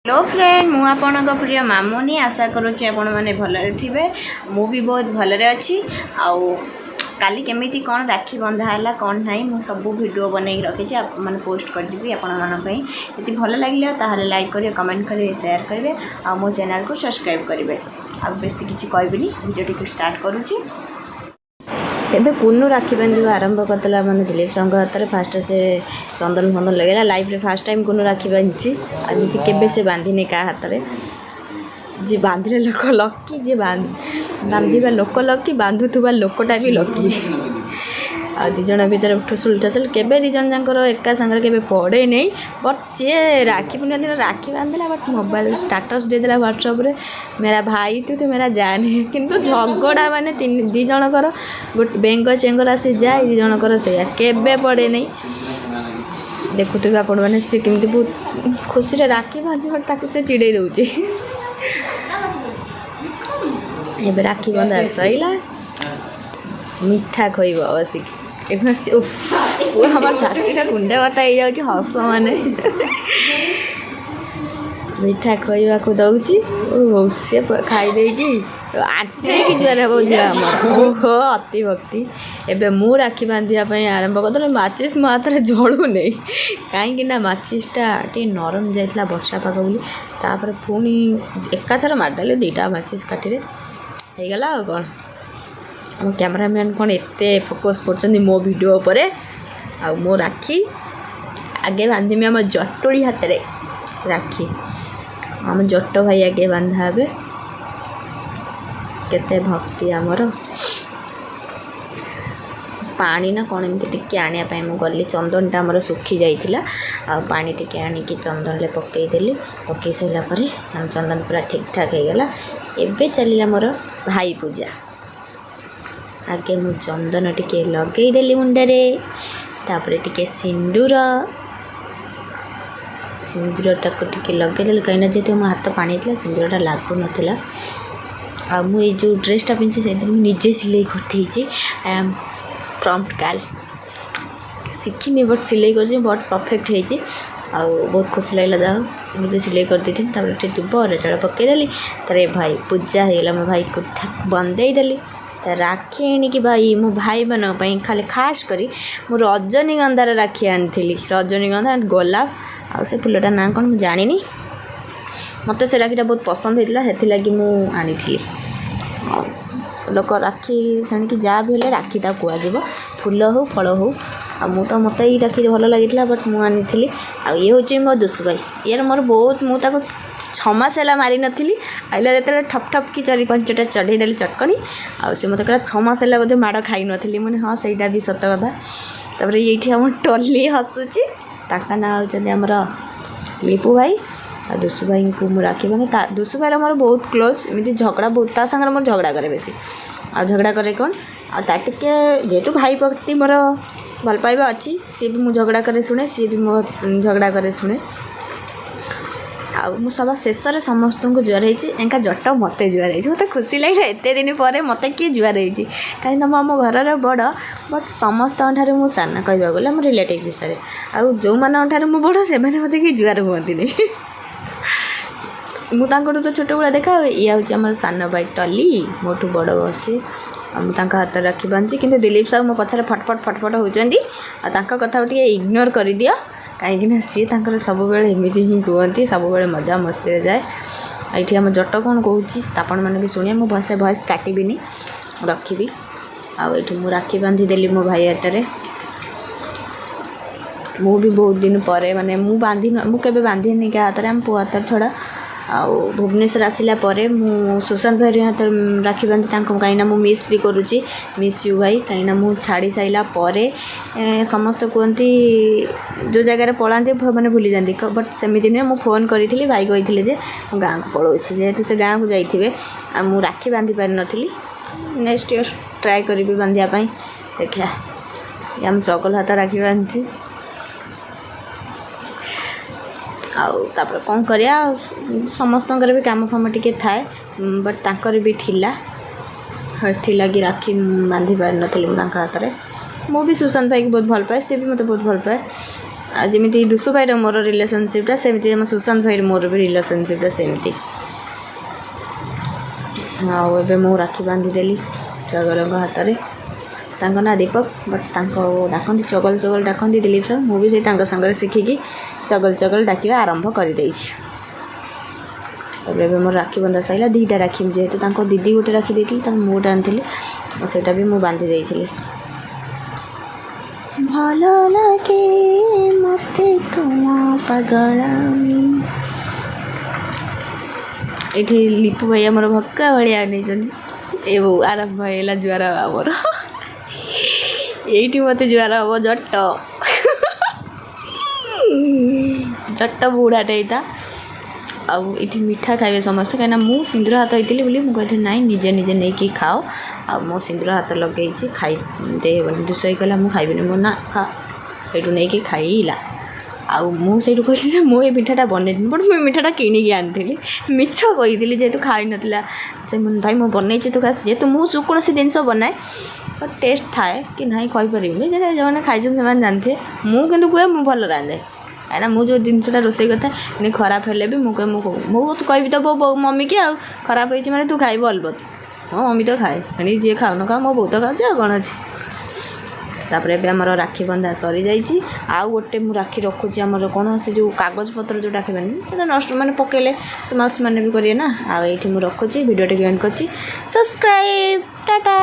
Hello friend मु आपन प्रिय मामुनी आशा करुच्ची आपण मैंने भलरे थे मु भी बहुत भलरे अच्छी आउ काली केमिति कौन राखी बंधा है कौन ना मु सब वीडियो बनई रखी आप मैंने पोस्ट करदेवी आपण जी भल लगे ताहले लाइक करेंगे कमेंट करेंगे शेयर करेंगे आ मो चैनल को सब्सक्राइब करेंगे आ बेसी किसी कहबी वीडियो टी स्टार्ट करुच्ची एबे पुनः राखी बांध आरंभ करदेला मैंने दिलीप संघ हाथ में फास्ट से चंदन फंदन लगे लाइफ रे फास्ट टाइम कुनू राखी बांधी एमती केबे से बांधिनी क्या हाथ में जी बांधे लोक लकी जी बांधा लोक लकी बांधुवा लोकटा भी लकी आ दिज भर उठसुल केबे दिज जाकर एका सांगे के पड़े नहीं बट सी राखी पूर्णिमा दिन राखी बांधला बट मोबाइल स्टाटस देदेला व्हाट्सअप रे मेरा भाई तू मेरा जान है किंतु झगड़ा माने दी जनकर गोटे बेंग चेंगर आसी जाए दी जनकर से केबे पड़े नहीं देखुवे आपण मैंने सी केमती बहुत खुशी रे राखी बांध से चिड़े दौची एबे राखी बंधा सैला मिठा खोब बसिक हमार छातीटा कुंडे बता हो हस माने मिठा खोवाक दौची सी खाईदे आठे जुआर हम झील ओहो अति भक्ति एबे मु राखी बांधापी आरंभ कर माचिस मो हाथ में जलू नहीं कहीं माचिसटा टे नरम जाइला वर्षा पाग बोली तापर पुणी एकाथर मारदेली दुईटा माचिस काठी होगला कौन आम कैमरामैन कौन एत फोकस कर मो वीडियो पर आ मो राखी आगे बांधमी आम जटोली हाथ में राखी आम जट भाई आगे बांधा हे केते भक्ति आमर पानी ना कौन एमती टिके आने मु गली चंदनटा आमर सुखी जाइला आ पानी टिके आनिकी चंदन ले पकईदेली पकई सारा पर आम चंदन पूरा ठीक ठाक होगला एबे चलिला मोर भाई पूजा आगे मु चंदन टिके लगेदेली मुंडे तापर टिके सिंदूर टाक टिके लगेदेली कहीं जेहतु मो हाथ पानी था सिंदूरटा लागू नाला आ मु जो ड्रेसटा पिंधि से निजे सिलाई करते प्रम्प्ट गर्ल शिखिनी बट सिलाई कर बहुत परफेक्ट होती आ बहुत खुशी लगे जहाँ मुझे सिलाई कर दी थी दुब और चाउल पकईदेली तार भाई पूजा होगा मो भाई को बंदेदेली राखी आनिकी भाई मो भाई मानी खाली खास करी मो रजनीगंधार राखी आनी रजनीगंधा गोलाप आ से फुलटा ना कौन मुझे जानी मत से राखीटा बहुत पसंद होता से मुझे लोक राखी शाणी जहाँ भी राखीटा कहुब फूल हो फल हो आ मु तो मत ही राखी भल लगी बट मुझे आ ये हूँ मो दुसु भाई यार मोर बहुत मुझे 6 मास है मारी नी आइला जो ठप ठप कि 4-5टा चढ़ईदेली चटकनी आ सी मत कहला 6 मास है बोधे माड़ खाई नी मैंने हाँ सहीटा भी सत कथा तापर ये आम टली हसुची ताका ना होमर लिपू भाई आ दुसु भाई को मुझे राखी बांधे दुसु भाई मोर बहुत क्लोज एमती झगड़ा बहुत सागर मोर झगड़ा करे बेसी आ झगड़ा करे कौन आटे जेहेतु भाई प्रति मोर भल पाइबा अच्छी सी भी मुझे झगड़ा करे शुणे सी भी मो झगड़ा करे शुणे आउ सभा शेष में समस्त को जुआर होगा जट मत जुआर होते खुशी लगे एत दिन पर मत किए जुआर होती कहीं मो आम घर बड़ बट समस्त मुझे सान कहवा गले आम रिलेटिव विषय आउ जो मान मु बड़ से मत कि जुआर हूँ मुझे तो छोट बड़ा देखा ये हूँ आम सान भाई टली मोटू बड़ बसी मुझे हाथ राखी बांधी कि दिलीप साहब मो पछारे फटफट फटफट होती कथा इग्नोर कर दिया कहीं सी सब एमती ही कहती सब मजा मस्ती जाए ये आम जट कौन कहूँ आपण मैंने भी शुणे मो भॉइस काटबी रखी आठ मु राखी बांधीदेली मो भाई हाथ में मु भी बहुत दिन पर माने मु बांधीनी क्या हाथ में आम पुआ हाथ छड़ा आ भुवनेश्वर आसला मु सुशांत भाई हाथ राखी बांधी कहीं मु मिस भी करुच्ची मिस यू भाई कहीं मु छाड़ी सारा पर समस्त कहती जो जगार पलाते मैंने भूली जाती बट सेमती नुहे मुझे फोन करी भाई कही गाँव को पलाऊँ जेहेतु से गाँव को जाइए आ मु राखी बांधी पारि नी नेक्स्ट ईयर ट्राए करी बांधापी देखा आम चकल हाथ राखी बांधी आउर कौन करिया समस्त भी काम फाम टे थाए बट तांकर भी थिला कि राखी बांधी पारि नी हाथ में मु भी सुशांत भाई को बहुत भल पाए सी भी मत बहुत भल पाए जमी दुसु भाई मोर रिलेशनशिपटा सेमती आम सुशांत भाई मोर भी रिलेशनशिपटा सेमती आबे मु राखी बांधीदेली चगल हाथ में ना दीपक बट डाकती चगल चगल डाकती दिलीप सर मुझे सांगे शिखिकी चगल चगल डाकिया आरंभ कर मोर राखी बंधा सैला 2टा राखी जेहेतु दीदी गोटे राखी देती गोटे आनी और सेटा भी मुझे बांधी देती भल लगे मत तुम पागलामी ये लिपु भाई आमर भक्का भाया नहीं ए बो आरंभ है जुआर आमर ये मत जुआर हम जट जट बुढ़ाटे था आठी मिठा खाइबे समस्त कहीं मुझे सिंदूर हाथ होती मुझे ना निजे निजे नहीं कि खाओ आ मो सिंदूर हाथ लगे खाई देबनी दुसई कहला मुझे खाइबी मो ना खा ये नहीं कि खाइला मुझे कहली मुझे मिठाटा बनई बट मुझे मिठाटा किणिकी आनी मिछ कही जेहेतु खाई नाला भाई मुझे बनई तू खा जेहेतु मुझे कौन जिन बनाए टेस्ट थाए कि ना कहीपर जो खाई से जानते मुझे कहे मुझे भल रांधे कहीं मुझे जो जिनसा रोसे करता है खराब हेल्ले भी मुझे मुझे कहि तो मम्मी की आ खराब होती मैंने तू खाइब अलबत हाँ मम्मी तो खाए जी खाऊ न खा मो बो तो खाऊँ आ कौन अच्छे तापर आमर राखी बंधा सरी जाइए आउ गोटे मु राखी रखुची आमर कौन से जो कागज पत्र जो राखी बांधे नष्ट मैंने पकेले से माउसी मैंने भी करें ना आउ ये रखुची भिडियो टी एंड कर सब्सक्राइब टाटा।